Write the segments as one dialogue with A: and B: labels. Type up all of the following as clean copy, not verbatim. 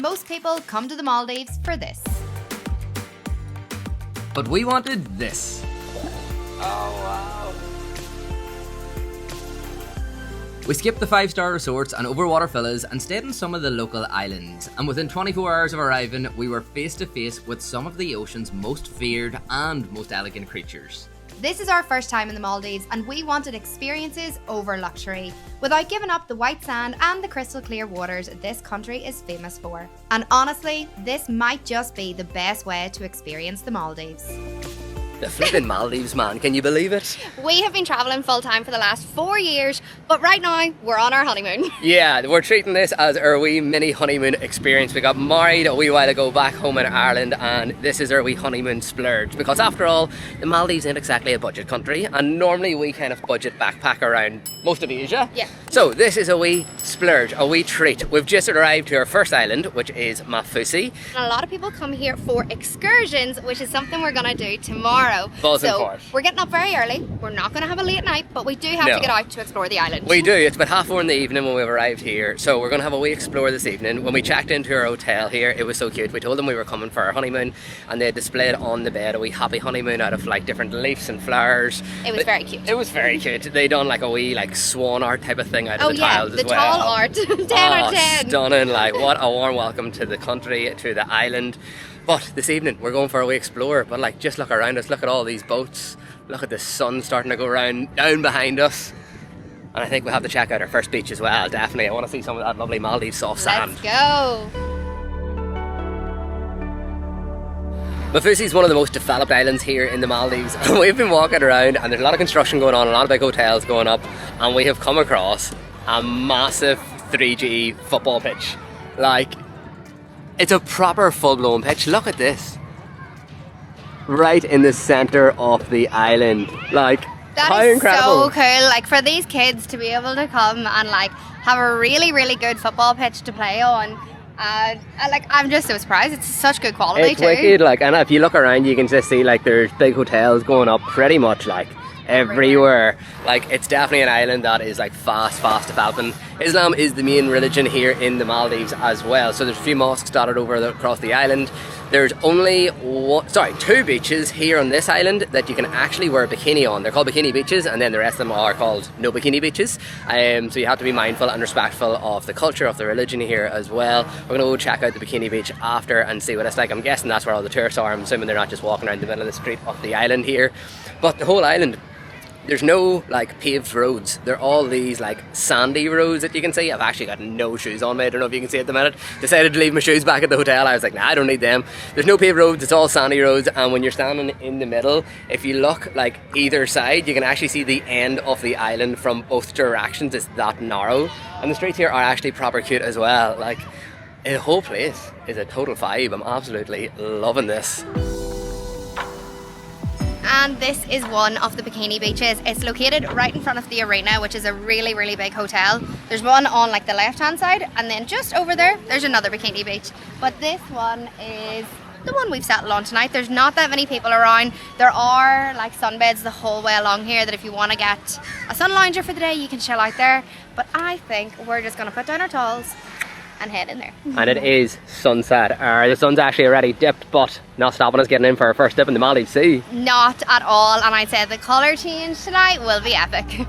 A: Most people come to the Maldives for this.
B: But we wanted this.
C: Oh wow.
B: We skipped the 5-star resorts and overwater villas and stayed in some of the local islands. And within 24 hours of arriving, we were face to face with some of the ocean's most feared and most elegant creatures.
A: This is our first time in the Maldives and we wanted experiences over luxury, without giving up the white sand and the crystal clear waters this country is famous for. And honestly, this might just be the best way to experience the Maldives.
C: The flipping Maldives, man. Can you believe it?
D: We have been travelling full time for the last 4 years, but right now we're on our honeymoon.
C: Yeah, we're treating this as our wee mini honeymoon experience. We got married a wee while ago back home in Ireland, and this is our wee honeymoon splurge. Because after all, the Maldives ain't exactly a budget country, and normally we kind of budget backpack around most of Asia.
D: Yeah.
C: So this is a wee splurge, a wee treat. We've just arrived to our first island, which is Maafushi.
D: And a lot of people come here for excursions, which is something we're going to do tomorrow.
C: Buzzing
D: so
C: for it.
D: we're getting up very early. We're not going to have a late night, but we do have
C: No.
D: to get out to explore the island.
C: We do. It's about 4:30 in the evening when we've arrived here. So we're going to have a wee explore this evening. When we checked into our hotel here, it was so cute. We told them we were coming for our honeymoon, and they displayed on the bed a wee happy honeymoon out of like different leaves and flowers.
D: It was very cute.
C: It was very cute. They done like a wee like swan art type of thing out of
D: Oh
C: the
D: yeah,
C: tiles
D: the
C: as well.
D: tall art. 10
C: Oh,
D: out of 10.
C: stunning. Like, what a warm welcome to the country, to the island. But this evening we're going for a wee explore. But like, just look around us, look at all these boats, look at the sun starting to go round down behind us. And I think we'll have to check out our first beach as well. Definitely, I want to see some of that lovely Maldives soft sand.
D: Let's go.
C: Maafushi is one of the most developed islands here in the Maldives. We've been walking around and there's a lot of construction going on, a lot of big hotels going up, and we have come across a massive 3G football pitch. Like, it's a proper full-blown pitch. Look at this. Right in the centre of the island. Like,
D: That
C: how
D: is
C: incredible.
D: so cool. Like, for these kids to be able to come and like have a really, really good football pitch to play on. I'm just so surprised. It's such good quality
C: It's
D: too.
C: wicked, like, and if you look around you can just see like there's big hotels going up pretty much like everywhere. Like, it's definitely an island that is like fast developing. Islam is the main religion here in the Maldives as well, so there's a few mosques dotted across the island. There's only two beaches here on this island that you can actually wear a bikini on. They're called bikini beaches, and then the rest of them are called no bikini beaches. So you have to be mindful and respectful of the culture, of the religion here as well. We're going to go check out the bikini beach after and see what it's like. I'm guessing that's where all the tourists are. I'm assuming they're not just walking around the middle of the street of the island here. But the whole island, there's no like paved roads. They're all these like sandy roads that you can see. I've actually got no shoes on me. I don't know if you can see at the minute. Decided to leave my shoes back at the hotel. I was like, nah, I don't need them. There's no paved roads. It's all sandy roads. And when you're standing in the middle, if you look like either side, you can actually see the end of the island from both directions. It's that narrow. And the streets here are actually proper cute as well. Like, the whole place is a total vibe. I'm absolutely loving this.
D: And this is one of the bikini beaches. It's located right in front of the arena, which is a really, really big hotel. There's one on like the left hand side, and then just over there, there's another bikini beach. But this one is the one we've settled on tonight. There's not that many people around. There are like sunbeds the whole way along here that if you want to get a sun lounger for the day, you can chill out there. But I think we're just going to put down our towels and head in there.
C: And it is sunset. The sun's actually already dipped, but not stopping us getting in for our first dip in the Maldives Sea.
D: Not at all, and I'd say the colour change tonight will be epic.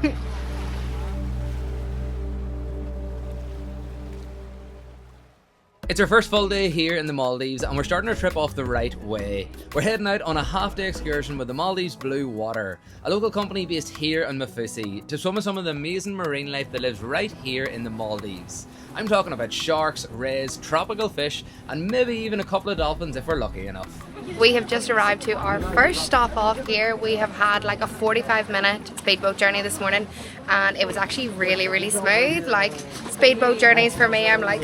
B: It's our first full day here in the Maldives and we're starting our trip off the right way. We're heading out on a half-day excursion with the Maldives Blue Water, a local company based here in Maafushi, to swim with some of the amazing marine life that lives right here in the Maldives. I'm talking about sharks, rays, tropical fish, and maybe even a couple of dolphins if we're lucky enough.
A: We have just arrived to our first stop off here. We have had like a 45-minute speedboat journey this morning, and it was actually really, really smooth. Like, speedboat journeys for me, I'm like,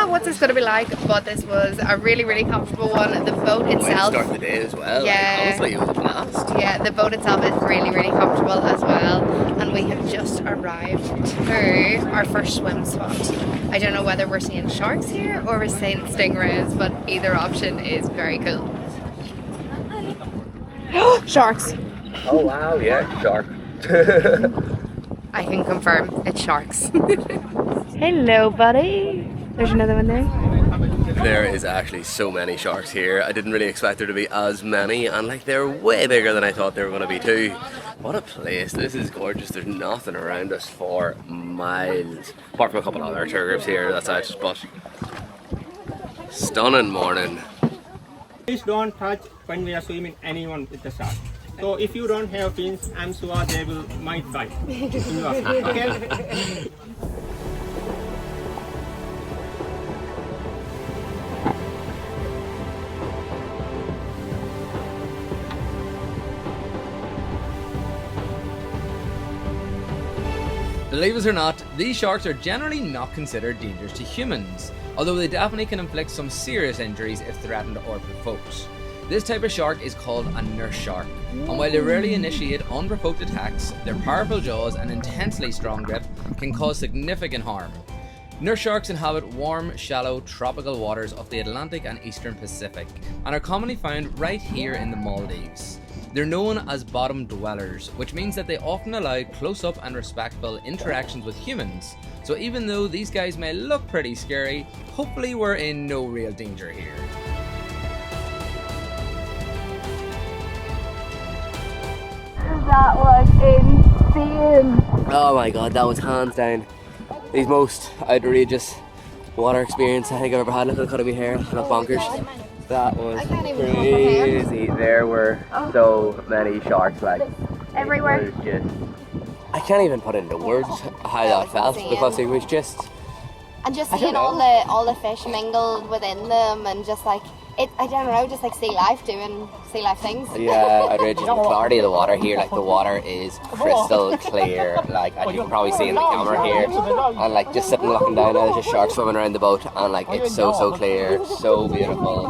A: what's this going to be like? But this was a really, really comfortable one. The boat itself,
C: Start the day as well.
A: Yeah.
C: Like, honestly, it was a blast.
A: yeah, the boat itself is really, really comfortable as well. And we have just arrived to our first swim spot. I don't know whether we're seeing sharks here or we're seeing stingrays, but either option is very cool. Sharks!
C: Oh wow, yeah, shark.
A: I can confirm it's sharks. Hello, buddy. There's another one there.
C: There is actually so many sharks here. I didn't really expect there to be as many, and like they're way bigger than I thought they were going to be too. What a place. This is gorgeous. There's nothing around us for miles. Apart from a couple other tour groups here, that's out, but stunning morning.
E: Please don't touch when we are swimming anyone with the shark. So if you don't have fins, I'm sure they might bite. Okay?
B: Believe it or not, these sharks are generally not considered dangerous to humans, although they definitely can inflict some serious injuries if threatened or provoked. This type of shark is called a nurse shark, and while they rarely initiate unprovoked attacks, their powerful jaws and intensely strong grip can cause significant harm. Nurse sharks inhabit warm, shallow, tropical waters of the Atlantic and Eastern Pacific, and are commonly found right here in the Maldives. They're known as bottom dwellers, which means that they often allow close-up and respectful interactions with humans. So even though these guys may look pretty scary, hopefully we're in no real danger here.
A: That was insane.
C: Oh my god, that was hands down the most outrageous water experience I think I've ever had. Look at the cut of my hair, look bonkers. That was crazy. There were so many sharks, like
A: Everywhere.
C: It was just, I can't even put into words how that felt, because it was just,
D: And just
C: I
D: seeing
C: don't
D: all the fish mingled within them, and just like I don't know, just like sea life doing sea life things.
C: yeah, outrageous. The clarity of the water here, like the water is crystal clear, like as you can probably see in the camera here, and like just sitting looking down, there's just sharks swimming around the boat, and like it's so clear, so beautiful,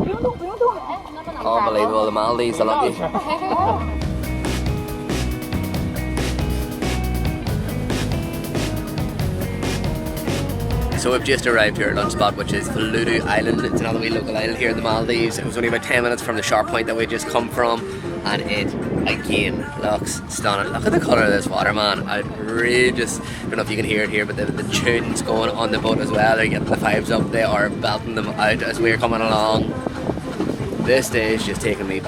C: unbelievable. The Maldives, I love you. So we've just arrived here at lunch spot, which is Ludu Island. It's another wee local island here in the Maldives. It was only about 10 minutes from the sharp point that we just come from, and it again looks stunning. Look at the colour of this water, man. Outrageous. I don't know if you can hear it here, but the tunes going on the boat as well. They're getting the vibes up. They are belting them out as we're coming along. This day is just taking my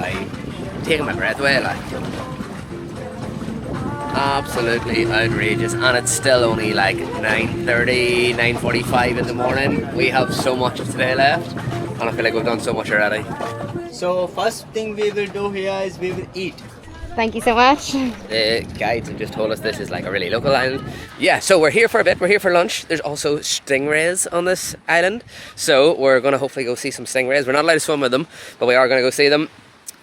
C: breath away, like. Absolutely outrageous, and it's still only like 9:30, 9:45 in the morning. We have so much of today left, and I feel like we've done so much already.
F: So first thing we will do here is we will eat.
D: Thank you so much.
C: The guides have just told us this is like a really local island. Yeah, so we're here for a bit, we're here for lunch. There's also stingrays on this island, so we're going to hopefully go see some stingrays. We're not allowed to swim with them, but we are going to go see them.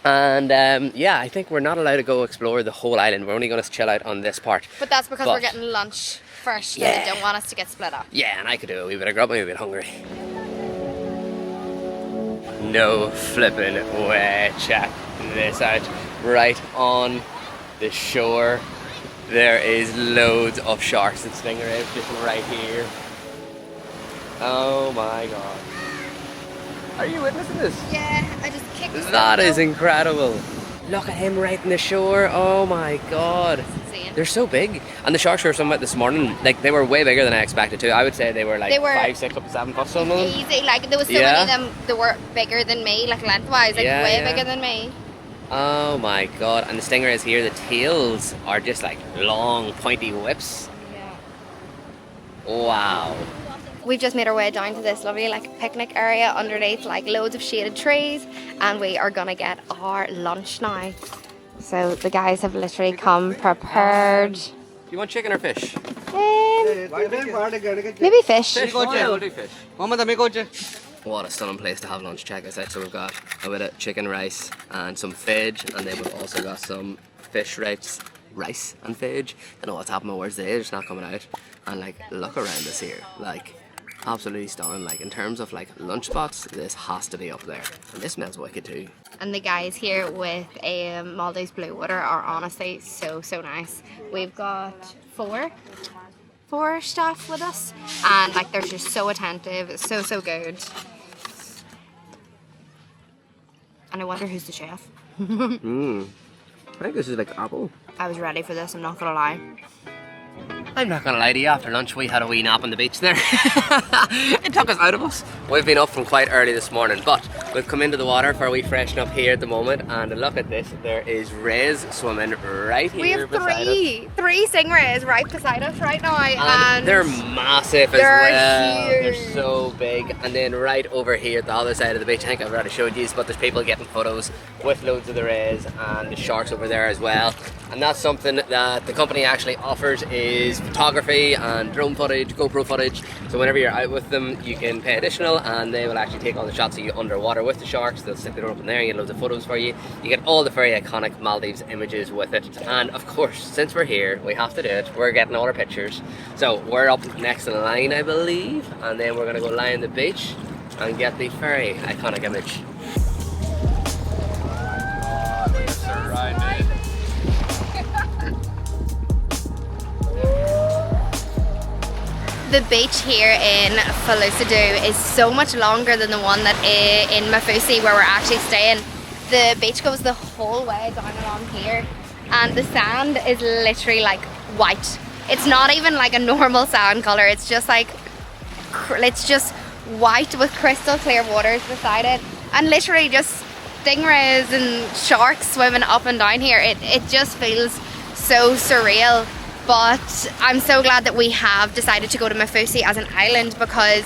C: And yeah, I think we're not allowed to go explore the whole island. We're only going to chill out on this part.
D: But that's because we're getting lunch first, and they don't want us to get split up.
C: Yeah, and I could do a wee bit of grub, I'm a bit hungry. No flipping way, check this out. Right on the shore, there is loads of sharks and stingrays just right here. Oh my god. Are you witnessing this?
D: Yeah, I just kicked the
C: That is incredible. Look at him right in the shore. Oh my god.
D: insane.
C: They're so big. And the sharks we were talking about this morning, like they were way bigger than I expected to. I would say they were like 5, 6, up to 7 plus some of them.
D: Easy, like there was so many of them that were bigger than me, like lengthwise, like way bigger than me.
C: Oh my god. And the stingrays here, the tails are just like long pointy whips.
D: Yeah.
C: Wow.
D: We've just made our way down to this lovely like picnic area underneath like loads of shaded trees, and we are gonna get our lunch now. So the guys have literally come prepared.
C: You want chicken or fish?
D: Maybe fish.
C: We'll do fish. What a stunning place to have lunch. Check this out. So we've got a bit of chicken rice and some veg, and then we've also got some fish rice and veg. I don't know what's happening with words today, they're just not coming out. And like, look around us here, like absolutely stunning. Like in terms of like lunch spots, this has to be up there, and this smells wicked too.
D: And the guys here with Maldives Blue Water are honestly so nice. We've got four staff with us, and like they're just so attentive, so good. And I wonder who's the chef.
C: I think this is like apple.
D: I was ready for this, I'm not gonna lie.
C: I'm not gonna lie to you, after lunch we had a wee nap on the beach there. It took us out of us. We've been up from quite early this morning, but we've come into the water for a wee freshen up here at the moment, and look at this, there is rays swimming right here.
A: We have
C: beside us.
A: three stingrays right beside us right now,
C: And they're massive as well.
A: huge.
C: They're so big. And then right over here at the other side of the beach, I think I've already showed you, but there's people getting photos with loads of the rays and the sharks over there as well. And that's something that the company actually offers, is photography and drone footage, GoPro footage. So whenever you're out with them, you can pay additional and they will actually take all the shots of you underwater with the sharks. They'll stick the drone up in there and get loads of photos for you. You get all the very iconic Maldives images with it. And of course, since we're here, we have to do it. We're getting all our pictures. So we're up next in line, I believe, and then we're gonna go lie on the beach and get the very iconic image.
D: The beach here in Falusadoo is so much longer than the one that in Maafushi where we're actually staying. The beach goes the whole way down along here, and the sand is literally like white. It's not even like a normal sand color. It's just like, it's just white with crystal clear waters beside it, and literally just stingrays and sharks swimming up and down here. It just feels so surreal. But I'm so glad that we have decided to go to Maafushi as an island, because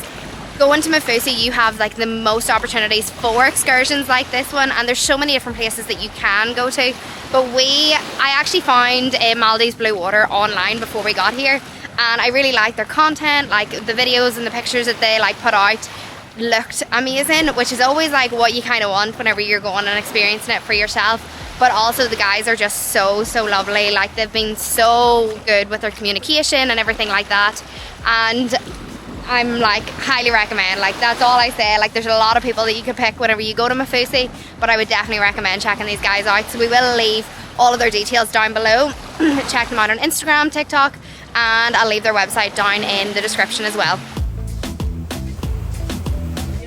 D: going to Maafushi you have like the most opportunities for excursions like this one, and there's so many different places that you can go to. But I actually found Maldives Blue Water online before we got here, and I really liked their content. Like the videos and the pictures that they like put out looked amazing, which is always like what you kind of want whenever you're going and experiencing it for yourself. But also the guys are just so lovely. Like they've been so good with their communication and everything like that, and I'm like highly recommend. Like that's all I say. Like there's a lot of people that you could pick whenever you go to Maafushi, but I would definitely recommend checking these guys out. So we will leave all of their details down below. Check them out on Instagram, TikTok, and I'll leave their website down in the description as well.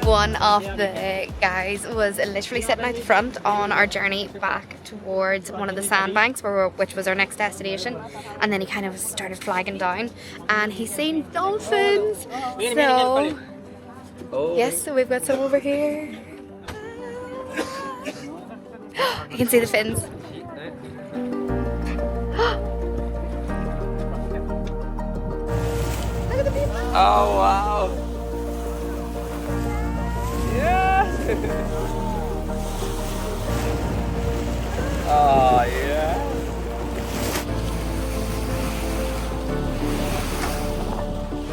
D: One of the guys was literally sitting out the front on our journey back towards one of the Sandbanks, which was our next destination, and then he kind of started flagging down and he's seen dolphins. So yes, so we've got some over here. You can see the fins. Look at the people.
C: Oh wow. Oh yeah.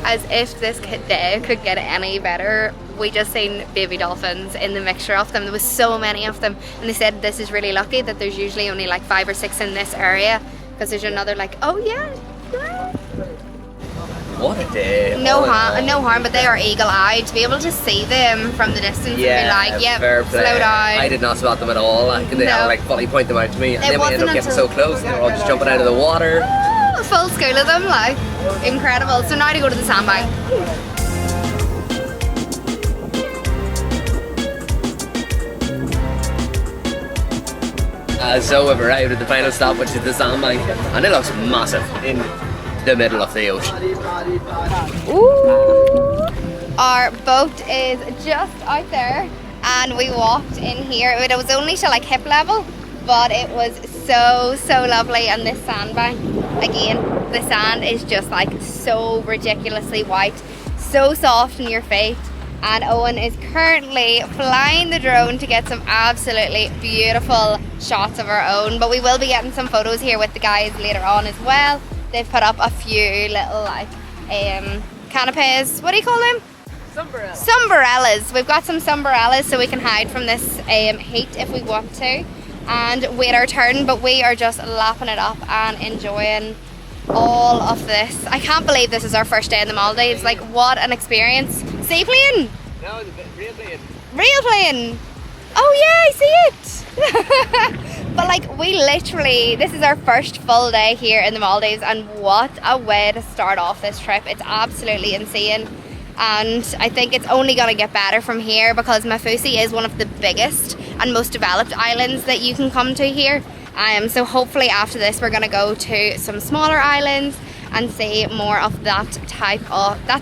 A: As if this day could get any better, we just seen baby dolphins in the mixture of them. There was so many of them, and they said this is really lucky that there's usually only like 5 or 6 in this area, because there's another like, oh yeah.
C: What a day.
A: No harm, but they are eagle-eyed. To be able to see them from the distance and be like, yep, slow down.
C: I did not spot them at all. They had to like fully point them out to me, and then we ended up getting so close, they were all just jumping out of the water.
A: A full school of them, like, incredible. So now to go to the Sandbank.
C: So we've arrived at the final stop, which is the Sandbank, and it looks massive in the middle of the ocean.
A: Ooh. Our boat is just out there, and we walked in here. It was only to like hip level, but it was so lovely. And this sandbank, again, the sand is just like so ridiculously white, so soft in your feet. And Owen is currently flying the drone to get some absolutely beautiful shots of our own, but we will be getting some photos here with the guys later on as well. They've put up a few little like canopies. What do you call them? Sombrellas. We've got some sombrellas so we can hide from this heat if we want to and wait our turn, but we are just lapping it up and enjoying all of this. I can't believe this is our first day in the Maldives. Like, what an experience. Seaplane?
C: No, it's a real plane.
A: Real plane? Oh yeah, I see it. But like, we literally, this is our first full day here in the Maldives, and what a way to start off this trip. It's absolutely insane, and I think it's only going to get better from here, because Maafushi is one of the biggest and most developed islands that you can come to here. So hopefully after this we're going to go to some smaller islands
D: and see more of that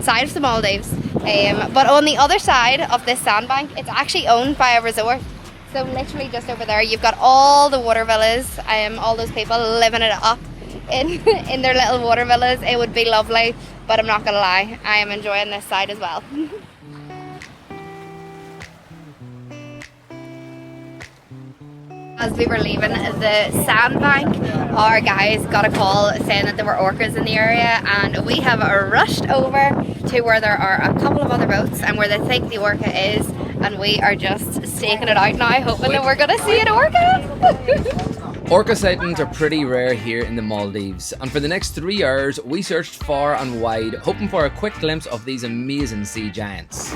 D: side of the Maldives. But on the other side of this sandbank, it's actually owned by a resort. So literally just over there, you've got all the water villas, all those people living it up in their little water villas. It would be lovely, but I'm not gonna lie, I am enjoying this side as well. As we were leaving the sandbank, our guys got a call saying that there were orcas in the area, and we have rushed over to where there are a couple of other boats and where they think the orca is, and we are just staking it out now, hoping that we're gonna see an orca.
B: Orca sightings are pretty rare here in the Maldives, and for the next 3 hours we searched far and wide, hoping for a quick glimpse of these amazing sea giants.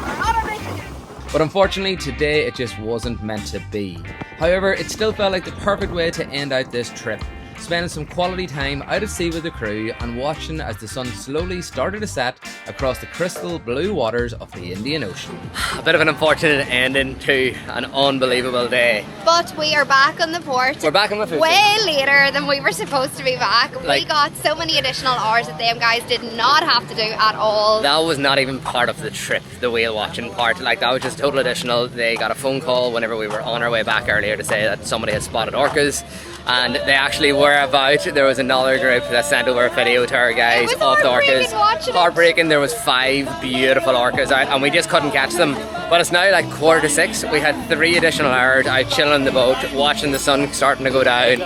B: But unfortunately today it just wasn't meant to be. However, it still felt like the perfect way to end out this trip, spending some quality time out at sea with the crew and watching as the sun slowly started to set across the crystal blue waters of the Indian Ocean.
C: A bit of an unfortunate ending to an unbelievable day.
D: But we are back on the port.
C: We're back in Maafushi.
D: Way later than we were supposed to be back. We got so many additional hours that them guys did not have to do at all.
C: That was not even part of the trip, the whale watching part. Like, that was just total additional. They got a phone call whenever we were on our way back earlier to say that somebody had spotted orcas, and they actually were about. There was another group that sent over a video to our guys of the orcas. Heartbreaking. There was 5 beautiful orcas out and we just couldn't catch them. But it's now like 5:45. We had 3 additional hours out chilling in the boat, watching the sun starting to go down.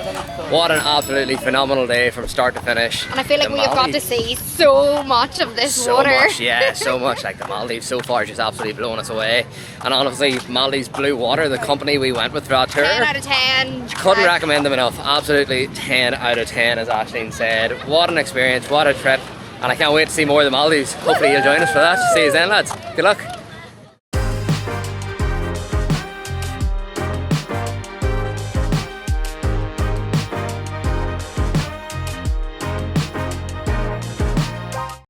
C: What an absolutely phenomenal day from start to finish.
D: And I feel like we have got to see so much of this water.
C: So much, yeah, so much. Like, the Maldives so far is just absolutely blowing us away. And honestly, Maldives Blue Water, the company we went with for our tour,
D: 10 out of 10.
C: couldn't recommend them enough. Absolutely 10 out of 10, as Aisling said. What an experience, what a trip. And I can't wait to see more of the Maldives. Hopefully you'll join us for that. See you then, lads. Good luck.